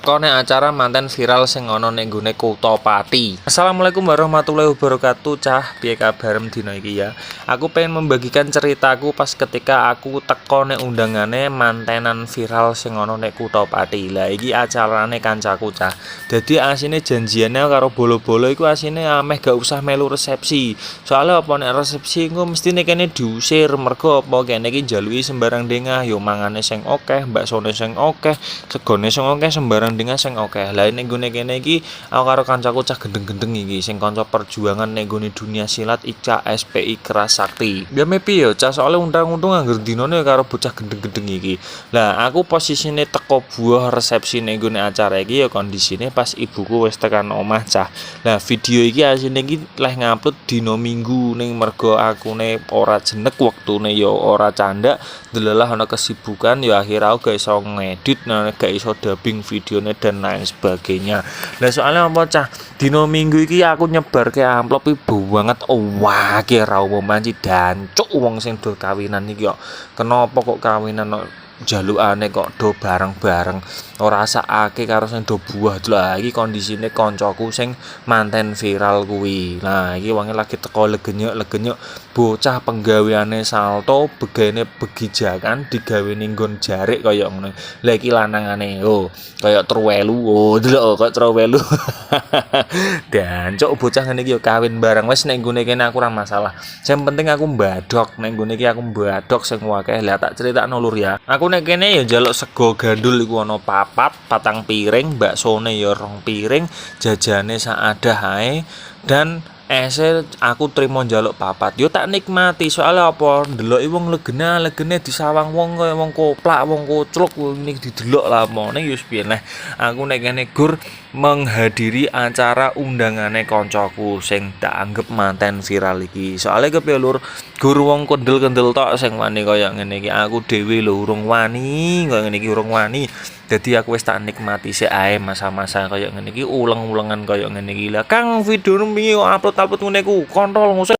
teko nek acara manten viral sing ana ning nggone Kutha Pati. Assalamualaikum warahmatullahi wabarakatuh, cah. Piye kabarem dina iki ya? Aku pengen membagikan ceritaku pas ketika aku teko nek undangane mantenan viral sing ana nek Kutha Pati. Lah iki acarane kancaku, cah. Dadi asine janjiane karo bolo-bolo iku asine ameh gak usah melu resepsi. Soalnya apa nek resepsi engko mestine kene diusir mergo apa kene iki njaluki sembarang dengah, yo mangane sing akeh, baksone sing akeh, segone sing akeh sembarang dengah sing akeh. Lah nek nggone kene iki aku karo kancaku cah gendeng-gendeng iki sing kanca perjuangan nek nggone dunia silat ICA SPI Keras Sakti. Ya mepi yo cah soalnya untung-untung angger dinane karo bocah gendeng-gendeng iki. Lah aku posisine teko buah resepsi nek nggone acara iki ya kondisine pas ibuku wis tekan omah cah. Lah video iki asine iki leh ngupload dina Minggu ning mergo akune ora jenek wektune ya ora candak delalah ana kesibukan ya akhirnya aku gak iso ngedit gak iso dubbing videonya dan lain sebagainya. Lah soalnya apa cah dina Minggu iki aku nyebar ke amplop ibu banget wah ki ra umum manci dancuk wong sing do kawinan iki kok kenapa kok kawinan jalukane kok do bareng-bareng ora sakake karo sing do buah lah iki kondisine koncoku sing manten viral kuwi. Nah iki wonge lagi teko legenyuk bocah penggaweane salto begene begijakan digawe ning nggon jarik kaya ngono. Lah iki lanangane oh kaya truwelu oh delok kok truwelu. Dan cok bocah ngene iki yo kawin bareng wis nek nggone kene aku ora masalah. Sing penting aku mbadok nek nggone iki aku mbadok sing akeh. Lah tak critakno lur ya. Aku nek kene ya njaluk sego gandul iku ana patang piring, baksone ya 2 piring, jajane saadah ae dan aku trimo njaluk 4. Yo tak nikmati soalnya apa ndeloki wong legene disawang wong kaya wong koplak, wong kocluk ini didelok lah mone yo piye neh. Aku nek kene gur menghadiri acara undangane koncoku sing tak anggap manten viral iki. Soalnya kepiye lur, gur wong kendel-kendel tok sing wani kaya ngene iki. Aku dhewe lho urung wani, kaya ngene iki urung wani. Jadi aku wis tak nikmati sik ae masa-masa kaya ngene iki uleng-ulengan kaya ngene iki. Lah Kang video piye kok upload ngene ku kontol